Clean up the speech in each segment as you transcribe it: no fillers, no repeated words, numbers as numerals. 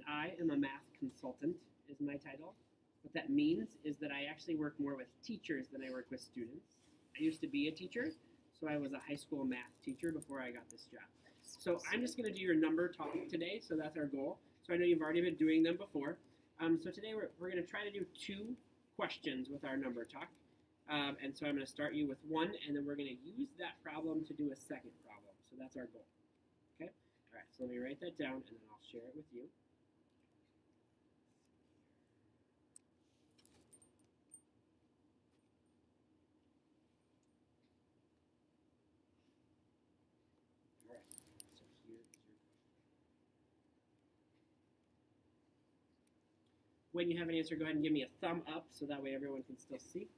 I am a math consultant is my title. What that means is that I actually work more with teachers than I work with students. I used to be a teacher, so I was a high school math teacher before I got this job. So I'm just going to do your number talk today, so that's our goal. So I know you've already been doing them before. So today we're going to try to do 2 questions with our number talk. And so I'm going to start you with 1, and then we're going to use that problem to do a second problem. So that's our goal. Okay? All right, so let me write that down, and then I'll share it with you. All right, so here is your question. When you have an answer, go ahead and give me a thumb up so that way everyone can still see.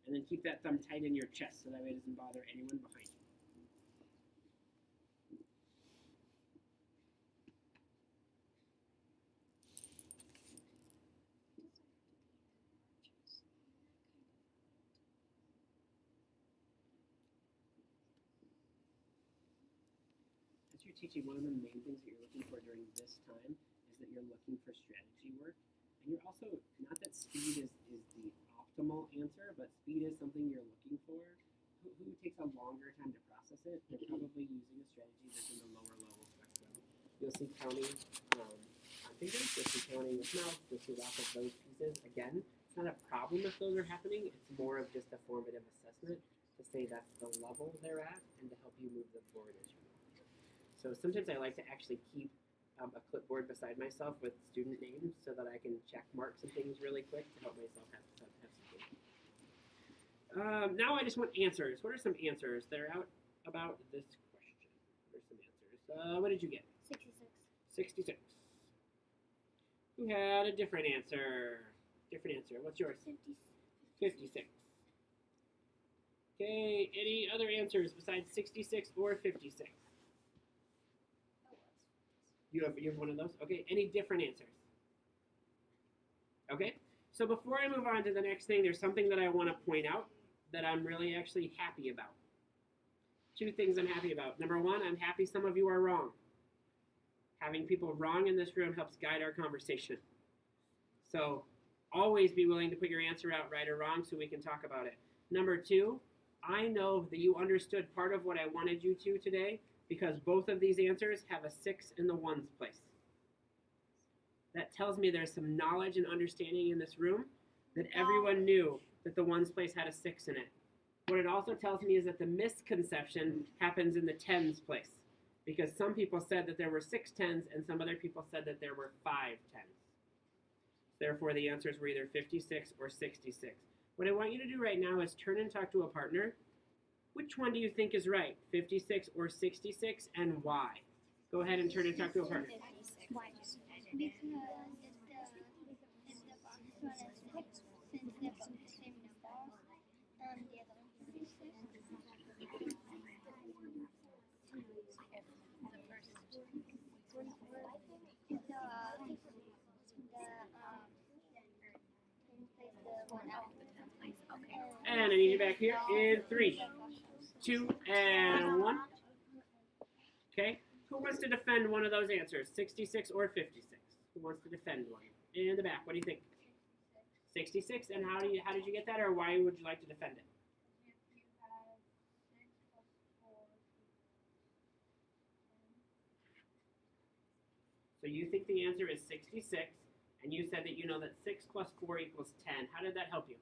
And then keep that thumb tight in your chest so that way it doesn't bother anyone behind you. As you're teaching, one of the main things that you're looking for during this time is that you're looking for strategy work. And you're also, not that speed is the optimal answer, but speed is something you're looking for. Who takes a longer time to process it, they're probably using a strategy that's in the lower level spectrum. You'll see counting on fingers, you'll see counting with mouth, you'll see lots of those pieces. Again, it's not a problem if those are happening, it's more of just a formative assessment to say that's the level they're at and to help you move them forward as you move. So sometimes I like to actually keep a clipboard beside myself with student names so that I can check mark some things really quick to help myself have some things. Now I just want answers. What are some answers that are out about this question? What are some answers? What did you get? 66. 66. Who had a different answer? Different answer. What's yours? 56. Okay, any other answers besides 66 or 56? You have one of those? Okay, any different answers? Okay, so before I move on to the next thing, there's something that I want to point out that I'm really actually happy about. 2 things I'm happy about. Number 1, I'm happy some of you are wrong. Having people wrong in this room helps guide our conversation. So always be willing to put your answer out right or wrong so we can talk about it. Number 2, I know that you understood part of what I wanted you to today because both of these answers have a 6 in the ones place. That tells me there's some knowledge and understanding in this room that everyone knew that the ones place had a 6 in it. What it also tells me is that the misconception happens in the tens place because some people said that there were 6 tens and some other people said that there were 5 tens. Therefore, the answers were either 56 or 66. What I want you to do right now is turn and talk to a partner. Which one do you think is right, 56 or 66, and why? Go ahead and turn and talk to a partner. Why? Because if the box one is 6, since they're both the same number, the other one is 6. And I need you back here in 3, 2, and 1. Okay. Who wants to defend one of those answers, 66 or 56? Who wants to defend one? In the back, what do you think? 66, and how did you get that, or why would you like to defend it? So you think the answer is 66, and you said that you know that 6 plus 4 equals 10. How did that help you?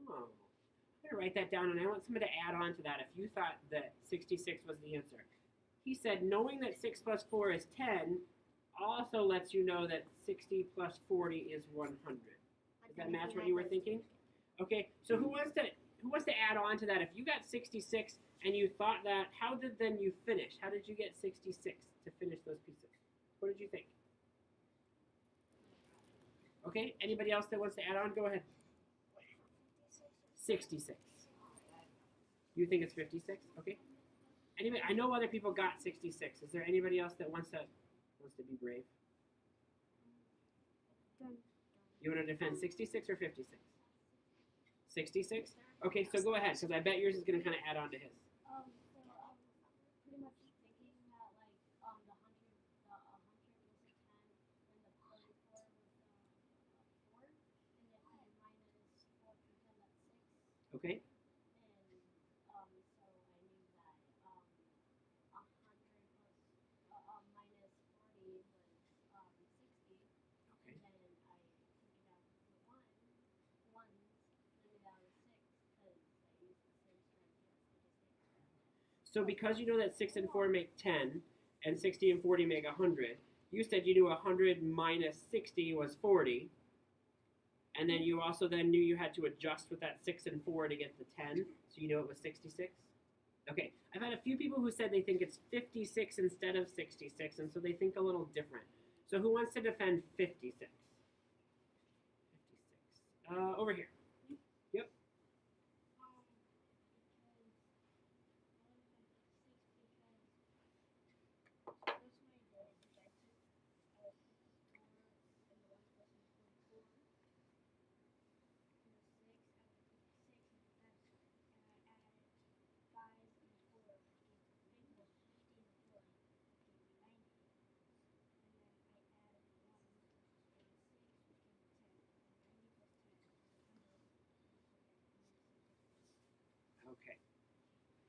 Oh, I'm going to write that down, and I want somebody to add on to that if you thought that 66 was the answer. He said, knowing that 6 plus 4 is 10 also lets you know that 60 plus 40 is 100. Does that match what you were thinking? Okay, so who wants to add on to that? If you got 66 and you thought that, how did then you finish? How did you get 66 to finish those pieces? What did you think? Okay, anybody else that wants to add on, go ahead. 66. You think it's 56? Okay. Anybody? I know other people got 66. Is there anybody else that wants to be brave? You want to defend 66 or 56? 66? Okay, so go ahead, because I bet yours is going to kind of add on to his. So I'm pretty much thinking that like the 100 was a 10, and the 44 was a 4, and then minus 4 from 10, that's 6. Okay? And so I knew that 100 plus minus 40 was 60. Okay. And then I took it out to the ones, then it out was 6 because I used the same strategy as I just did. So because you know that 6 and 4 make 10, and 60 and 40 make 100, you said you knew 100 minus 60 was 40, and then you also then knew you had to adjust with that 6 and 4 to get the 10, so you know it was 66? Okay, I've had a few people who said they think it's 56 instead of 66, and so they think a little different. So who wants to defend 56? 56. Over here. Yep.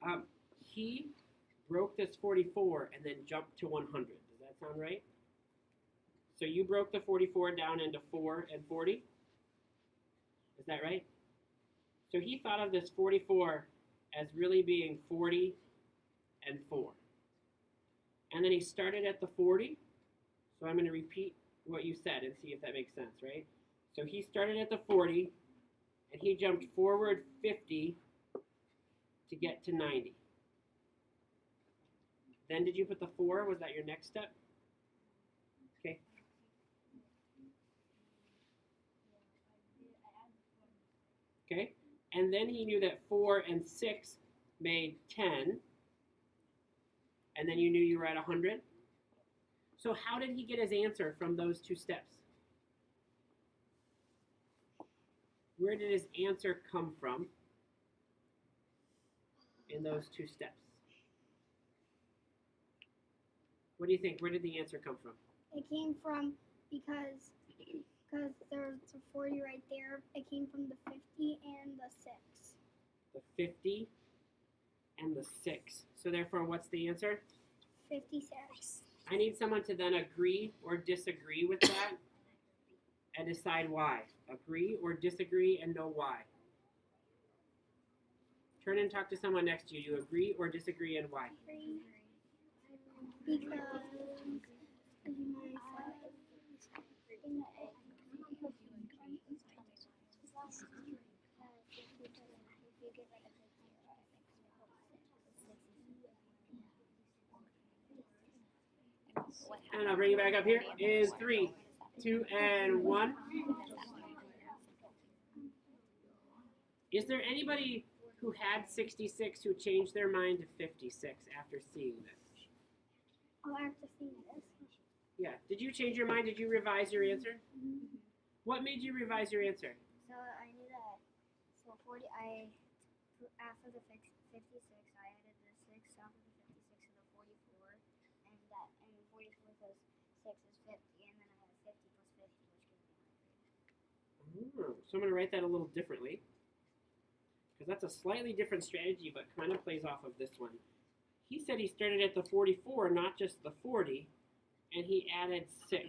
Okay. He broke this 44 and then jumped to 100. Does that sound right? So you broke the 44 down into 4 and 40? Is that right? So he thought of this 44 as really being 40 and 4. And then he started at the 40. So I'm going to repeat what you said and see if that makes sense, right? So he started at the 40 and he jumped forward 50 to get to 90. Then did you put the 4? Was that your next step? Okay. Okay. And then he knew that 4 and 6 made 10. And then you knew you were at 100. So how did he get his answer from those two steps? Where did his answer come from in those two steps? What do you think? Where did the answer come from? It came from because there's a 40 right there. It came from the 50 and the 6. The 50 and the 6. So therefore, what's the answer? 56. I need someone to then agree or disagree with that and decide why. Agree or disagree and know why. Turn and talk to someone next to you. You agree or disagree and why? Because And I'll bring you back up here. In 3, 2, and 1. Is there anybody who had 66 who changed their mind to 56 after seeing this? Oh, after seeing this. Yeah. Did you change your mind? Did you revise your answer? What made you revise your answer? So I knew that. So 40. After the 56, I added the 6 after the 56 to the 44, and 44 plus 6 is 50, and then I have 50 plus 50, which gives me 100. So I'm going to write that a little differently, because that's a slightly different strategy, but kind of plays off of this one. He said he started at the 44, not just the 40, and he added 6.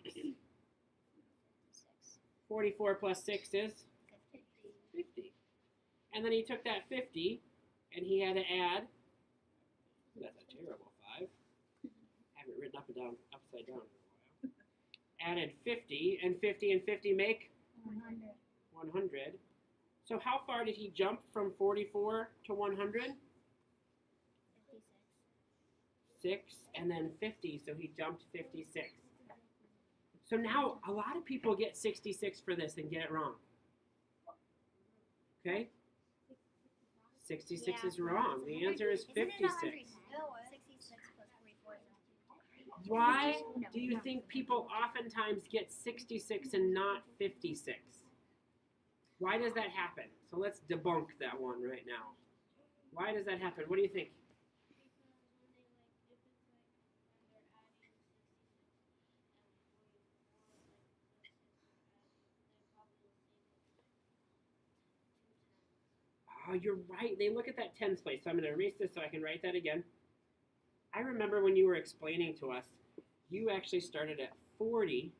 44 plus 6 is 50. And then he took that 50, and he had to add, that's a terrible 5. I haven't written up and down, upside down in a while. Added 50, and 50 and 50 make 100. 100. So how far did he jump from 44 to 100? 56. 6, and then 50, so he jumped 56. So now a lot of people get 66 for this and get it wrong. Okay? 66 is wrong. The answer is 56. 66 plus 44 is Why do you think people oftentimes get 66 and not 56? Why does that happen? So let's debunk that one right now. Why does that happen? What do you think? Oh, you're right. They look at that tens place. So I'm going to erase this so I can write that again. I remember when you were explaining to us, you actually started at 40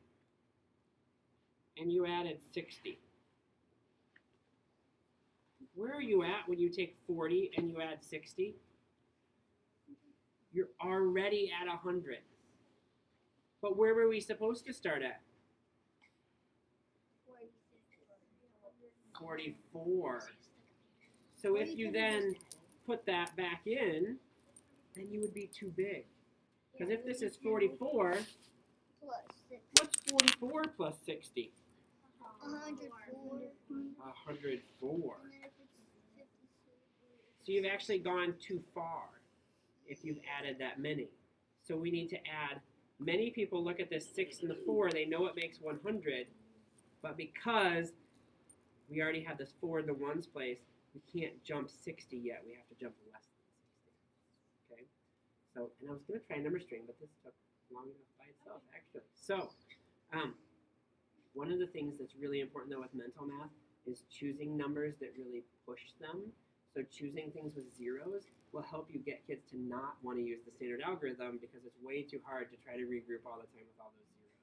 and you added 60. Where are you at when you take 40 and you add 60? You're already at 100. But where were we supposed to start at? 44. So if you then put that back in, then you would be too big. Because if this is 44, what's 44 plus 60? 104. 104. So you've actually gone too far if you've added that many. So we need to add, many people look at this 6 and the 4, they know it makes 100, but because we already have this 4 in the ones place, we can't jump 60 yet. We have to jump less than 60. Okay? So, and I was going to try number string, but this took long enough by itself, actually. So, one of the things that's really important, though, with mental math is choosing numbers that really push them. So choosing things with zeros will help you get kids to not want to use the standard algorithm because it's way too hard to try to regroup all the time with all those zeros.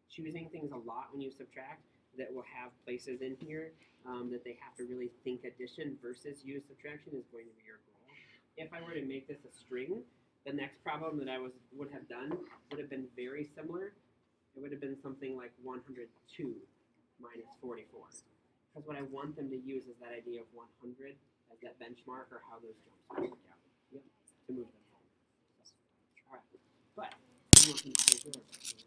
Choosing things a lot when you subtract that will have places in here that they have to really think addition versus use subtraction is going to be your goal. If I were to make this a string, the next problem that I would have done would have been very similar. It would have been something like 102 minus 44. Because what I want them to use is that idea of 100 as that benchmark or how those jumps work out. Yep, to move them home. So, all right. But I want them to stay good.